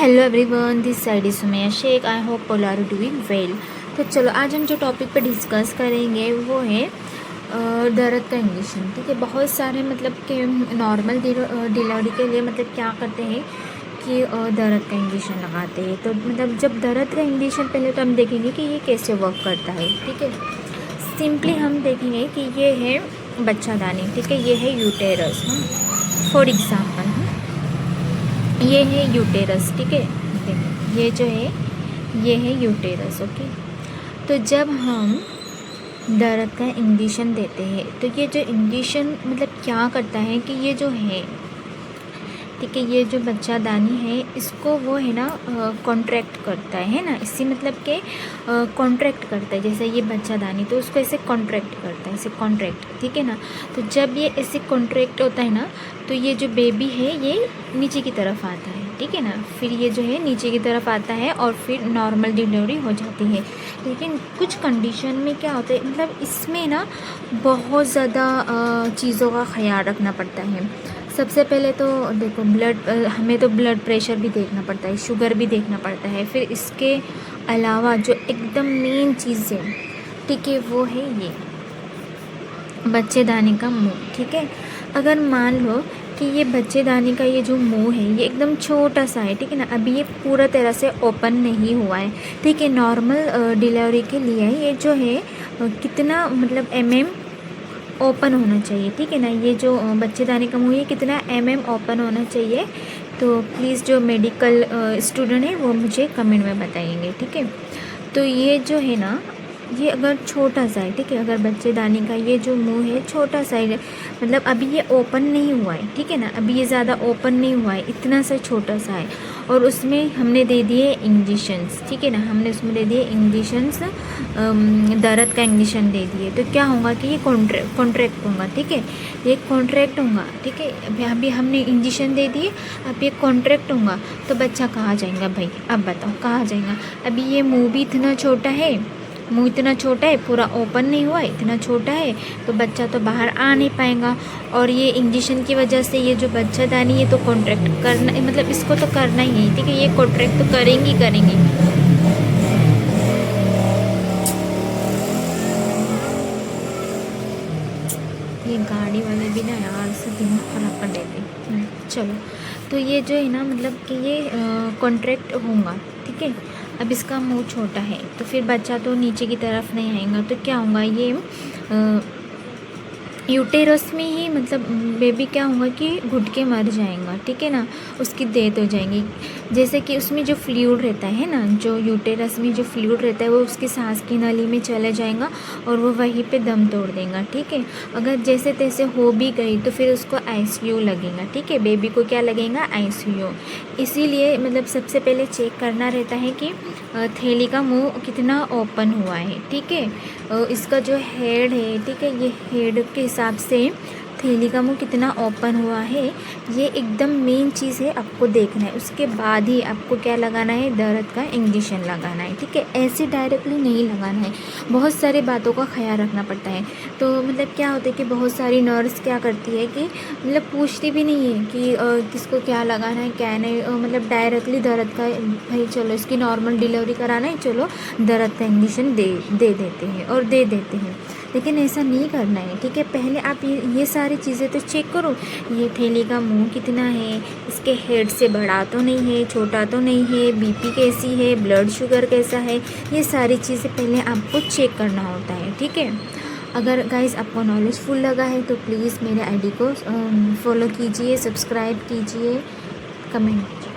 Hello everyone, this side is Sumaiya Shaikh. I hope all are doing well. तो चलो आज हम जो टॉपिक पे डिस्कस करेंगे वो है दर्द का इंजेक्शन। ठीक है, बहुत सारे मतलब कि नॉर्मल डिलीवरी के लिए मतलब क्या करते हैं कि दर्द का इंजेक्शन लगाते हैं। तो मतलब जब दर्द का इंजेक्शन पहले तो हम देखेंगे कि ये कैसे वर्क करता है। ठीक है, सिंपली हम देखेंगे कि ये है बच्चादानी। ठीक है, ये है यूटेरस। फॉर एग्ज़ाम्पल ये है यूटेरस। ठीक है, देखिए ये जो है ये है यूटेरस। ओके, तो जब हम दर्द का इंजेक्शन देते हैं तो ये जो इंजेक्शन मतलब क्या करता है कि ये जो है, ठीक है, ये जो बच्चादानी है इसको वो है ना कॉन्ट्रैक्ट करता है ना, इसी मतलब के कॉन्ट्रैक्ट करता है। जैसे ये बच्चादानी तो उसको ऐसे कॉन्ट्रैक्ट करता है, ऐसे कॉन्ट्रैक्ट। ठीक है ना, तो जब ये ऐसे कॉन्ट्रैक्ट होता है ना तो ये जो बेबी है ये नीचे की तरफ आता है। ठीक है ना, फिर ये जो है नीचे की तरफ आता है और फिर नॉर्मल डिलीवरी हो जाती है। लेकिन कुछ कंडीशन में क्या होता है, मतलब इसमें ना बहुत ज़्यादा चीज़ों का ख्याल रखना पड़ता है। सबसे पहले तो देखो हमें तो ब्लड प्रेशर भी देखना पड़ता है, शुगर भी देखना पड़ता है। फिर इसके अलावा जो एकदम मेन चीज़ है, ठीक है, वो है ये बच्चेदानी का मुंह। ठीक है, अगर मान लो कि ये बच्चेदानी का ये जो मुंह है ये एकदम छोटा सा है, ठीक है ना, अभी ये पूरा तरह से ओपन नहीं हुआ है। ठीक है, नॉर्मल डिलीवरी के लिए ये जो है कितना मतलब ओपन होना चाहिए। ठीक है ना, ये जो बच्चेदानी का मुंह है कितना ओपन होना चाहिए, तो प्लीज़ जो मेडिकल स्टूडेंट है वो मुझे कमेंट में बताएंगे। ठीक है, तो ये जो है ना ये अगर छोटा सा है, ठीक है, अगर बच्चेदानी का ये जो मुंह है छोटा सा है, मतलब अभी ये ओपन नहीं हुआ है। ठीक है ना, अभी ये ज़्यादा ओपन नहीं हुआ है, इतना सा छोटा सा है, और उसमें हमने दे दिए इंजेक्शंस। ठीक है ना, हमने उसमें दे दिए इंजेक्शंस, दर्द का इंजेक्शन दे दिए, तो क्या होगा कि ये कॉन्ट्रैक्ट होगा। ठीक है, ये कॉन्ट्रैक्ट होगा। ठीक है, अभी हमने इंजेक्शन दे दिए, अब ये कॉन्ट्रैक्ट होगा तो बच्चा कहाँ जाएगा भाई, अब बताओ कहाँ जाएगा। अभी ये मुंह भी इतना छोटा है, मुंह इतना छोटा है, पूरा ओपन नहीं हुआ है, इतना छोटा है, तो बच्चा तो बाहर आ नहीं पाएगा। और ये इंजेक्शन की वजह से ये जो बच्चादानी ये तो कॉन्ट्रैक्ट करना, मतलब इसको तो करना ही है। ठीक है, ये कॉन्ट्रैक्ट तो करेंगी। ये गाड़ी वाले भी ना यार से दिमाग ख़राब कर देते। चलो, तो ये जो है ना मतलब कि ये कॉन्ट्रैक्ट होगा। ठीक है, अब इसका मुंह छोटा है तो फिर बच्चा तो नीचे की तरफ नहीं आएगा, तो क्या होगा ये यूटेरस में ही मतलब बेबी क्या होगा कि घुट के मर जाएगा। ठीक है ना, उसकी डेथ हो जाएगी। जैसे कि उसमें जो फ्लूइड रहता है ना, जो यूटेरस में जो फ्लूइड रहता है वो उसकी सांस की नली में चला जाएगा और वो वहीं पे दम तोड़ देगा। ठीक है, अगर जैसे तैसे हो भी गई तो फिर उसको आईसीयू लगेगा। ठीक है, बेबी को क्या लगेगा, आईसीयू। इसीलिए मतलब सबसे पहले चेक करना रहता है कि थैली का मुंह कितना ओपन हुआ है। ठीक है, इसका जो हेड है, ठीक है, ये हेड के हिसाब से थैली का मुंह कितना ओपन हुआ है, ये एकदम मेन चीज़ है, आपको देखना है। उसके बाद ही आपको क्या लगाना है, दर्द का इंजेक्शन लगाना है। ठीक है, ऐसे डायरेक्टली नहीं लगाना है, बहुत सारी बातों का ख्याल रखना पड़ता है। तो मतलब क्या होता है कि बहुत सारी नर्स क्या करती है कि मतलब पूछती भी नहीं है कि किसको क्या लगाना है क्या नहीं, मतलब डायरेक्टली दर्द का, भाई चलो इसकी नॉर्मल डिलीवरी कराना है, चलो दर्द का इंजेक्शन दे देते हैं और दे देते हैं। लेकिन ऐसा नहीं करना है। ठीक है, पहले आप ये सारी चीज़ें तो चेक करो, ये थैली का मुंह कितना है, इसके हेड से बड़ा तो नहीं है, छोटा तो नहीं है, बीपी कैसी है, ब्लड शुगर कैसा है, ये सारी चीज़ें पहले आपको चेक करना होता है। ठीक है, अगर गाइस आपको नॉलेजफुल लगा है तो प्लीज़ मेरे आईडी को फॉलो कीजिए, सब्सक्राइब कीजिए, कमेंट कीजिए।